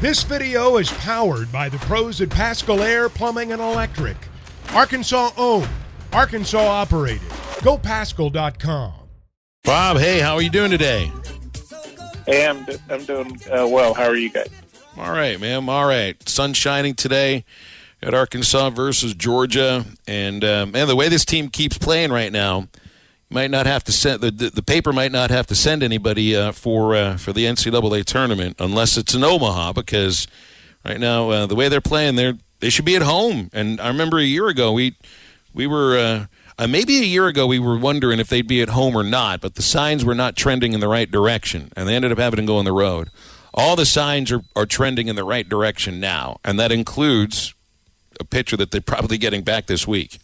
This video is powered by the pros at Pascal Air Plumbing and Electric. Arkansas owned, Arkansas operated. GoPascal.com. Bob, hey, how are you doing today? Hey, I'm doing well. How are you guys? All right, man. I'm all right. Sun shining today at Arkansas versus Georgia. And, man, the way this team keeps playing right now, might not have to send the paper might not have to send anybody for the NCAA tournament unless it's in Omaha, because right now the way they're playing, they should be at home. And I remember a year ago we were maybe a year ago we were wondering if they'd be at home or not, but the signs were not trending in the right direction, and they ended up having to go on the road. All the signs are trending in the right direction now, and that includes a pitcher that they're probably getting back this week.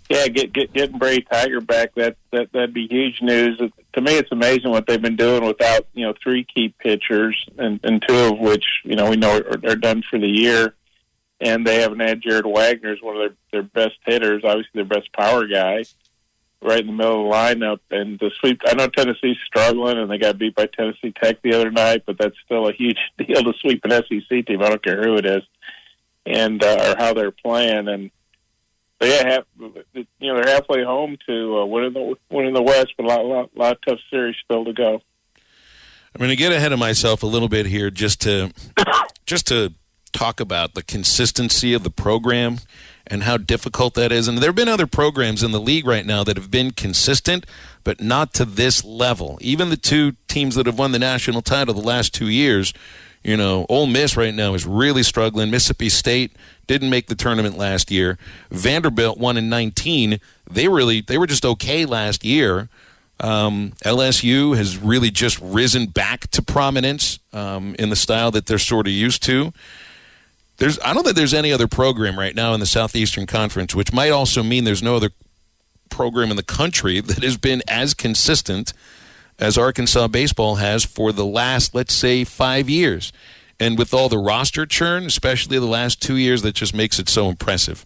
Yeah, getting Brady Tiger back, that'd be huge news. To me, it's amazing what they've been doing without, three key pitchers, and two of which, we know are done for the year. And they haven't had Jared Wagner as one of their best hitters, obviously their best power guy, right in the middle of the lineup. And the sweep, I know Tennessee's struggling, and they got beat by Tennessee Tech the other night, but that's still a huge deal to sweep an SEC team. I don't care who it is, and or how they're playing. And they're halfway home to winning the West, but a lot of tough series still to go. I'm going to get ahead of myself a little bit here, just to talk about the consistency of the program and how difficult that is. And there have been other programs in the league right now that have been consistent, but not to this level. Even the two teams that have won the national title the last 2 years, Ole Miss right now is really struggling. Mississippi State didn't make the tournament last year. Vanderbilt won in 19. They were just okay last year. LSU has really just risen back to prominence in the style that they're sort of used to. I don't think there's any other program right now in the Southeastern Conference, which might also mean there's no other program in the country that has been as consistent as Arkansas baseball has for the last, let's say, 5 years. And with all the roster churn, especially the last 2 years, that just makes it so impressive.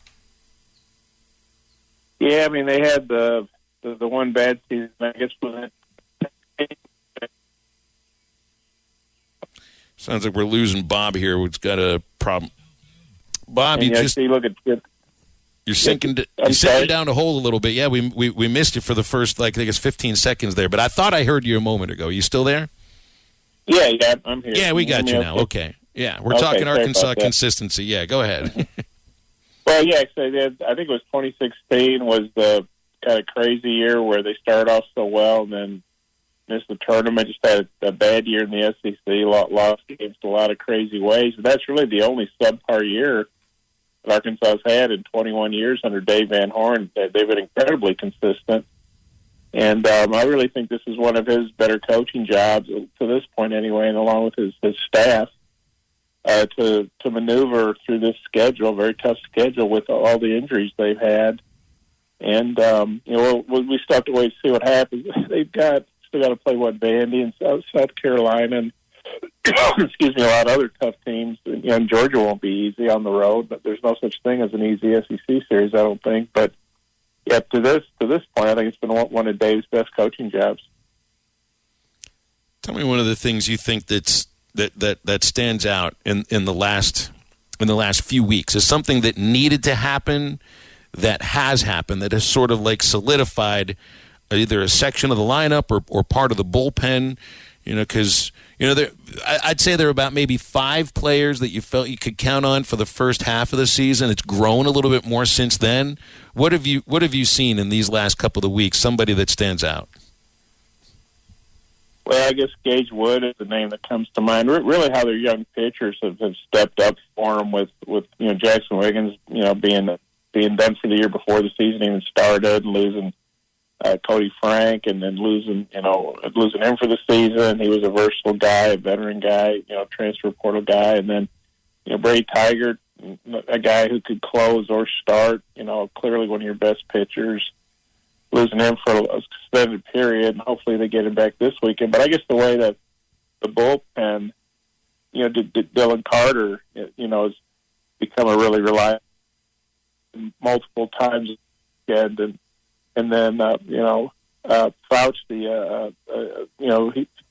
Yeah, I mean, they had the one bad season, I guess, was it? Sounds like we're losing Bob here. We've got a problem. Bob, you're sinking down a hole a little bit. Yeah, we missed you for the first, I think it's 15 seconds there, but I thought I heard you a moment ago. You still there? Yeah, I'm here. Yeah, we got you now. Okay. Yeah, we're talking Arkansas consistency. Yeah, go ahead. Well, yeah, so I think it was 2016 was the kind of crazy year where they started off so well and then missed the tournament, just had a bad year in the SEC, lost games a lot of crazy ways. And that's really the only subpar year that Arkansas's had in 21 years under Dave Van Horn. They've been incredibly consistent. And I really think this is one of his better coaching jobs, to this point anyway, and along with his staff, to maneuver through this schedule, very tough schedule with all the injuries they've had. And, we still have to wait to see what happens. They've still got to play Vandy and South Carolina and excuse me, a lot of other tough teams. And Georgia won't be easy on the road, but there's no such thing as an easy SEC series, I don't think. But yeah, to this point, I think it's been one of Dave's best coaching jobs. Tell me one of the things you think that stands out in the last few weeks is something that needed to happen, that has happened, that has sort of like solidified either a section of the lineup or part of the bullpen. Because I'd say there are about maybe 5 players that you felt you could count on for the first half of the season. It's grown a little bit more since then. What have you seen in these last couple of weeks? Somebody that stands out. Well, I guess Gage Wood is the name that comes to mind. Really, how their young pitchers have stepped up for them with Jackson Wiggins, being done for the year before the season even started, and losing Cody Frank, and then losing him for the season. He was a versatile guy, a veteran guy, transfer portal guy, and then Brady Tiger, a guy who could close or start. Clearly one of your best pitchers. Losing him for an extended period, and hopefully they get him back this weekend. But I guess the way that the bullpen, Dylan Carter, has become a really reliable multiple times, and then Fauci,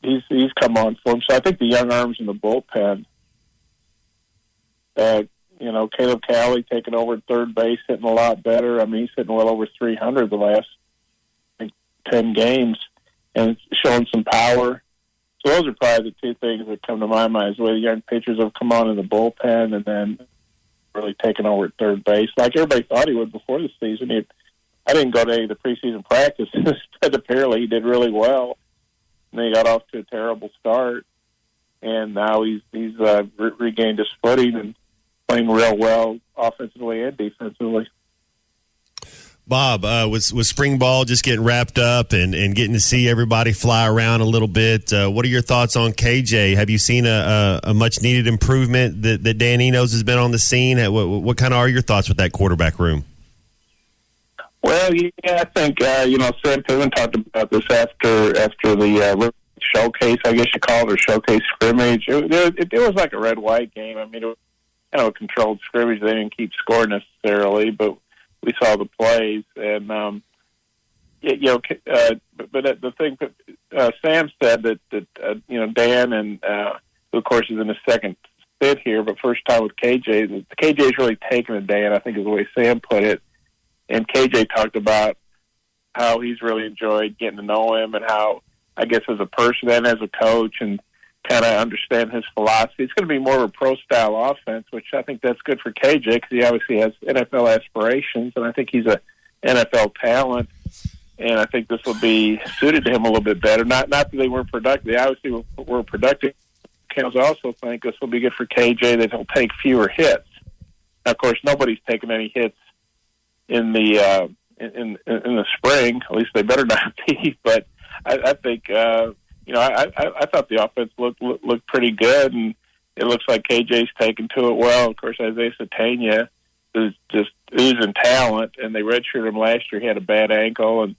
he's come on for him. So I think the young arms in the bullpen Caleb Cowley taking over at third base, hitting a lot better. I mean, he's hitting well over 300 the last 10 games and showing some power. So those are probably the two things that come to my mind, is the way the young pitchers have come on in the bullpen and then really taking over at third base. Like everybody thought he would before the season. I didn't go to any of the preseason practices, but apparently he did really well. And then he got off to a terrible start. And now he's regained his footing and playing real well offensively and defensively. Bob, with spring ball just getting wrapped up and getting to see everybody fly around a little bit, what are your thoughts on KJ? Have you seen a much-needed improvement that Dan Enos has been on the scene? What kind of are your thoughts with that quarterback room? Well, yeah, I think, Sam Pittman talked about this after the showcase, I guess you call it, or showcase scrimmage. It was like a red-white game. I mean, it was kind of a controlled scrimmage. They didn't keep score necessarily, but we saw the plays, and but the thing Sam said that Dan and who of course is in his second stint here, but first time with KJ. KJ's really taken a Dan, I think is the way Sam put it, and KJ talked about how he's really enjoyed getting to know him and how, I guess, as a person and as a coach, and kind of understand his philosophy. It's going to be more of a pro-style offense, which I think that's good for KJ because he obviously has NFL aspirations, and I think he's an NFL talent, and I think this will be suited to him a little bit better. Not that they weren't productive. They obviously were productive. I also think this will be good for KJ, that he'll take fewer hits. Now, of course, nobody's taken any hits in the in the spring. At least they better not be. But I think I thought the offense looked pretty good, and it looks like KJ's taken to it well. Of course, Isaiah Satania is just oozing talent, and they redshirted him last year. He had a bad ankle, and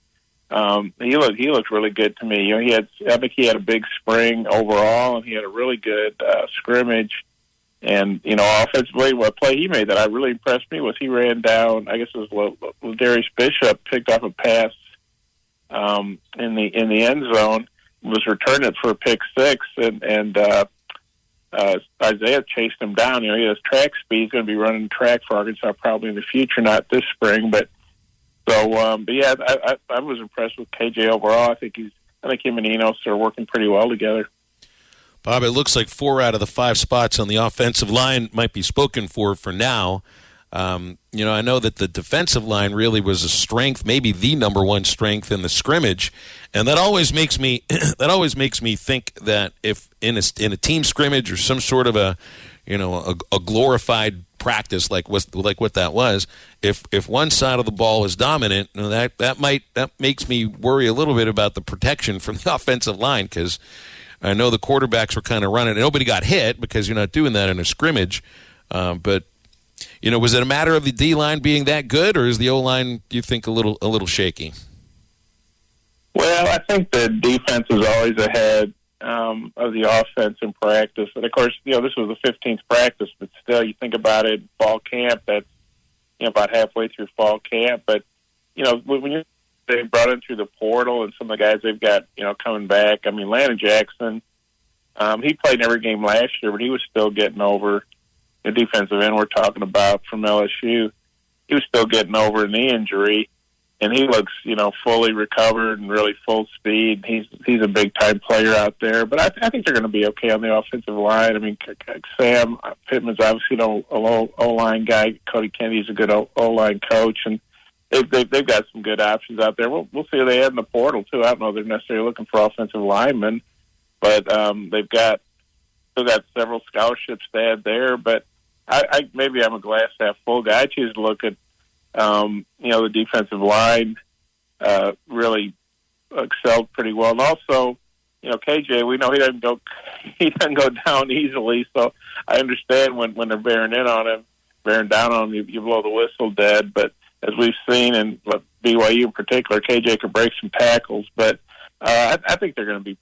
he looked really good to me. I think he had a big spring overall, and he had a really good scrimmage. And offensively, what play he made that I really impressed me was he ran down. I guess it was Darius Bishop picked up a pass in the end zone. Was returning it for a pick six, and Isaiah chased him down. He has track speed. He's going to be running track for Arkansas probably in the future, not this spring. But yeah, I was impressed with KJ overall. I think him and Enos are working pretty well together. Bob, it looks like 4 out of the 5 spots on the offensive line might be spoken for now. I know that the defensive line really was a strength, maybe the number one strength in the scrimmage, and that always makes me think that if in a team scrimmage or some sort of a glorified practice like what that was, if one side of the ball is dominant, that makes me worry a little bit about the protection from the offensive line, because I know the quarterbacks were kind of running. Nobody got hit because you're not doing that in a scrimmage, but. Was it a matter of the D-line being that good, or is the O-line, do you think, a little shaky? Well, I think the defense is always ahead of the offense in practice. And, of course, this was the 15th practice, but still, you think about it, fall camp, that's about halfway through fall camp. But, when they brought in through the portal and some of the guys they've got, coming back, I mean, Landon Jackson, he played in every game last year, but he was still getting over the defensive end we're talking about from LSU. He was still getting over a knee injury, and he looks, fully recovered and really full speed. He's a big-time player out there. But I think they're going to be okay on the offensive line. I mean, Sam Pittman's obviously an O-line guy. Cody Kennedy's a good O-line coach, and they've got some good options out there. We'll see if they add in the portal, too. I don't know if they're necessarily looking for offensive linemen, but they've still got several scholarships to add there. But maybe I'm a glass half full guy. I choose to look at, the defensive line really excelled pretty well. And also, KJ, we know he doesn't go down easily. So I understand when they're bearing down on him, you blow the whistle dead. But as we've seen in BYU in particular, KJ could break some tackles. But I think they're going to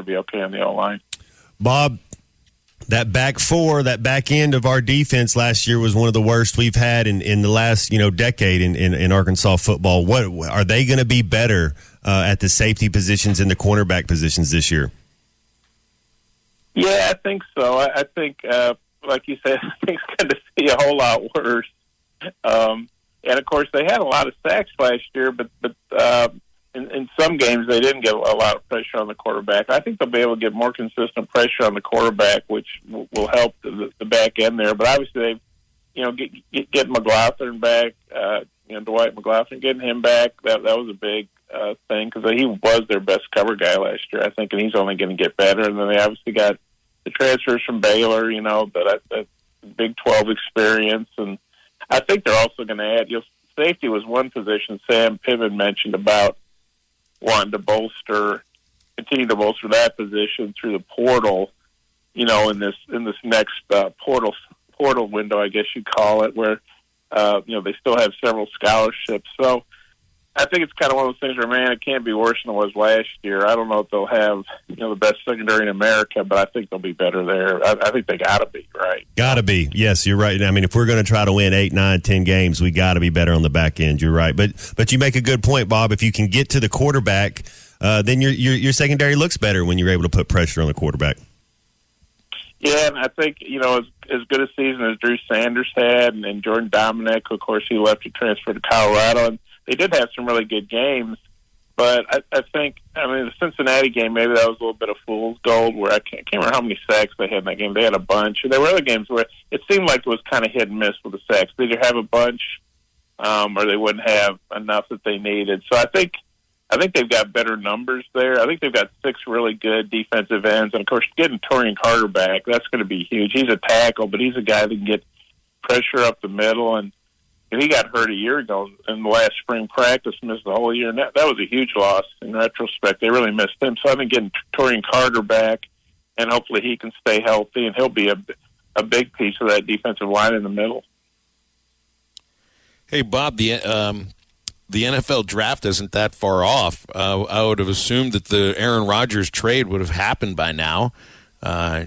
be okay on the O-line. Bob, that back end of our defense last year was one of the worst we've had in the last decade in Arkansas football. What are they going to be better at the safety positions and the cornerback positions this year? Yeah, I think so. I think like you said, I think it's going to see a whole lot worse. And of course, they had a lot of sacks last year, but in some games they didn't get a lot of pressure on the quarterback. I think they'll be able to get more consistent pressure on the quarterback, which will help the back end there. But obviously, they've get McLaughlin back. Dwight McLaughlin, getting him back, that was a big thing because he was their best cover guy last year, I think, and he's only going to get better. And then they obviously got the transfers from Baylor, that Big 12 experience, and I think they're also going to add. Safety was one position Sam Piven mentioned about wanting to continue to bolster that position through the portal. In this next portal window, I guess you'd call it, where they still have several scholarships. So I think it's kind of one of those things where, man, it can't be worse than it was last year. I don't know if they'll have, the best secondary in America, but I think they'll be better there. I think they got to be, right? Got to be. Yes, you're right. I mean, if we're going to try to win 8, 9, 10 games, we got to be better on the back end. You're right. But you make a good point, Bob. If you can get to the quarterback, then your secondary looks better when you're able to put pressure on the quarterback. Yeah, and I think, as good a season as Drew Sanders had and Jordan Dominic, of course, he left to transfer to Colorado, and they did have some really good games. But I think, the Cincinnati game, maybe that was a little bit of fool's gold, where I can't remember how many sacks they had in that game. They had a bunch. And there were other games where it seemed like it was kind of hit and miss with the sacks. They either have a bunch or they wouldn't have enough that they needed. So I think they've got better numbers there. I think they've got 6 really good defensive ends. And, of course, getting Torian Carter back, that's going to be huge. He's a tackle, but he's a guy that can get pressure up the middle. And he got hurt a year ago in the last spring practice, missed the whole year. And that was a huge loss in retrospect. They really missed him. So I think getting Torian Carter back, and hopefully he can stay healthy, and he'll be a big piece of that defensive line in the middle. Hey, Bob, the NFL draft isn't that far off. I would have assumed that the Aaron Rodgers trade would have happened by now.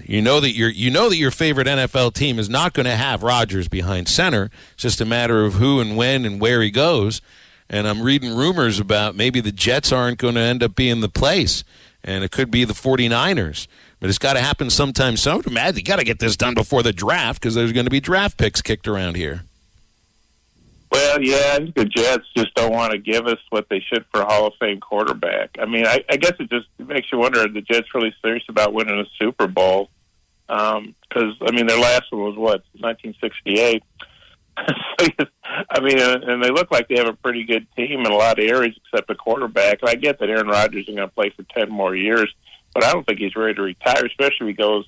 You know that your favorite NFL team is not going to have Rodgers behind center. It's just a matter of who and when and where he goes. And I'm reading rumors about maybe the Jets aren't going to end up being the place, and it could be the 49ers. But it's got to happen sometime soon. Imagine you got to get this done before the draft because there's going to be draft picks kicked around here. Well, yeah, I think the Jets just don't want to give us what they should for a Hall of Fame quarterback. I mean, I guess it just makes you wonder, are the Jets really serious about winning a Super Bowl? Because, their last one was, 1968? And they look like they have a pretty good team in a lot of areas except the quarterback. And I get that Aaron Rodgers is going to play for 10 more years, but I don't think he's ready to retire, especially if he goes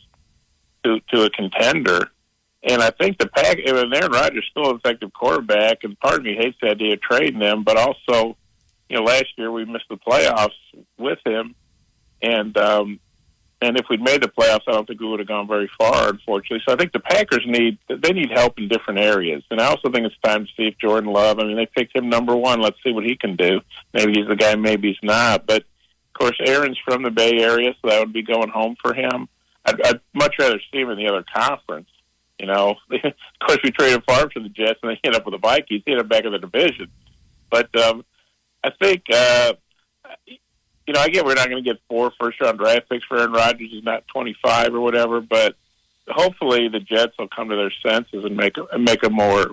to a contender. And I think Aaron Rodgers is still an effective quarterback, and part of me hates the idea of trading him, but also, last year we missed the playoffs with him, and if we'd made the playoffs, I don't think we would have gone very far, unfortunately. So I think the Packers need help in different areas, and I also think it's time to see if Jordan Love, they picked him number 1. Let's see what he can do. Maybe he's the guy, maybe he's not. But, of course, Aaron's from the Bay Area, so that would be going home for him. I'd much rather see him in the other conference. Of course, we traded Favre to the Jets, and they ended up with the Vikings. He ended up back in the division. But I think, I get we're not going to get 4 first-round draft picks for Aaron Rodgers. He's not 25 or whatever, but hopefully the Jets will come to their senses and make a more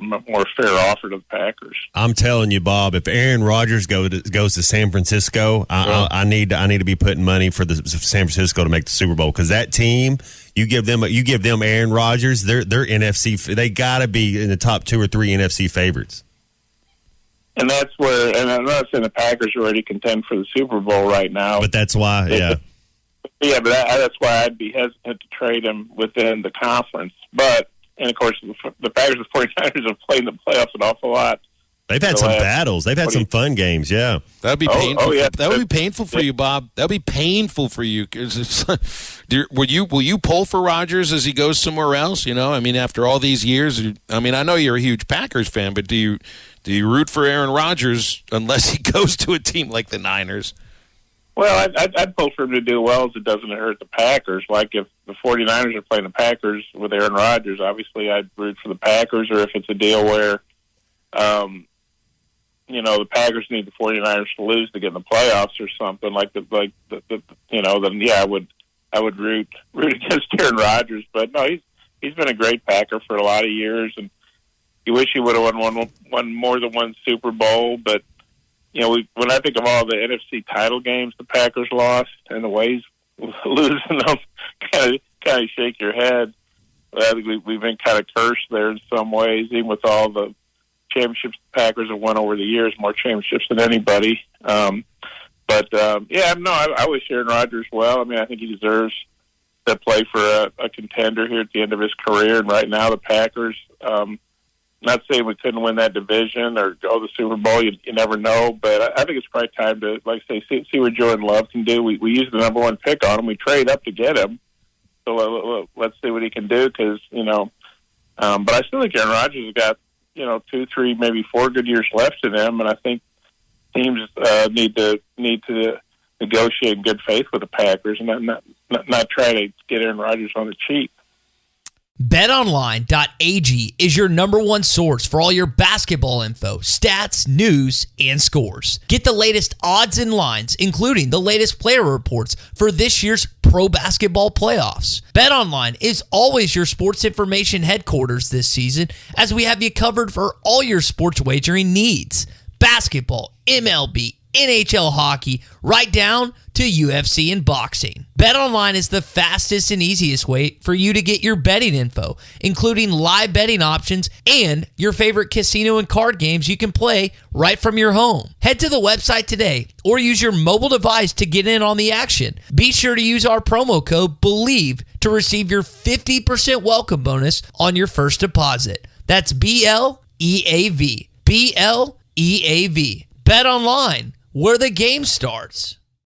fair offer to the Packers. I'm telling you, Bob, if Aaron Rodgers goes to San Francisco, I need to be putting money for the San Francisco to make the Super Bowl, because that team, you give them Aaron Rodgers, they're NFC. They got to be in the top 2 or 3 NFC favorites. And that's where, and I'm not saying the Packers are already contend for the Super Bowl right now, but that's why, yeah. Yeah, but that's why I'd be hesitant to trade him within the conference. And of course, the Packers and 49ers have played in the playoffs an awful lot. They've had some battles. They've had some fun games, yeah. That would be painful. Yeah. That would be painful for you, Bob. That would be painful for you. Will you pull for Rodgers as he goes somewhere else? After all these years, I know you're a huge Packers fan, but do you root for Aaron Rodgers unless he goes to a team like the Niners? Well, I'd pull for him to do well as it doesn't hurt the Packers. Like if the 49ers are playing the Packers with Aaron Rodgers, obviously I'd root for the Packers. Or if it's a deal where, the Packers need the 49ers to lose to get in the playoffs or something then yeah, I would root against Aaron Rodgers. But no, he's he's been a great Packer for a lot of years, and you wish he would have won more than one Super Bowl. But when I think of all the NFC title games the Packers lost and the ways losing them, kind of shake your head. I think we've been kind of cursed there in some ways, even with all the championships the Packers have won over the years, more championships than anybody. I wish Aaron Rodgers well. I mean, I think he deserves to play for a contender here at the end of his career. And right now, the Packers, not saying we couldn't win that division or go to the Super Bowl, you never know. But I think it's probably time to, like I say, see what Jordan Love can do. We used the number one pick on him. We traded up to get him. So let's see what he can do because, but I still think Aaron Rodgers has got, 2, 3, maybe 4 good years left in him. And I think teams need to negotiate in good faith with the Packers and not try to get Aaron Rodgers on the cheap. BetOnline.ag is your number one source for all your basketball info, stats, news, and scores. Get the latest odds and lines, including the latest player reports for this year's pro basketball playoffs. BetOnline is always your sports information headquarters this season, as we have you covered for all your sports wagering needs. Basketball, MLB, NHL hockey, right down to UFC and boxing. BetOnline is the fastest and easiest way for you to get your betting info, including live betting options and your favorite casino and card games you can play right from your home. Head to the website today or use your mobile device to get in on the action. Be sure to use our promo code BELIEVE to receive your 50% welcome bonus on your first deposit. That's BLEAV. BLEAV. BetOnline, where the game starts.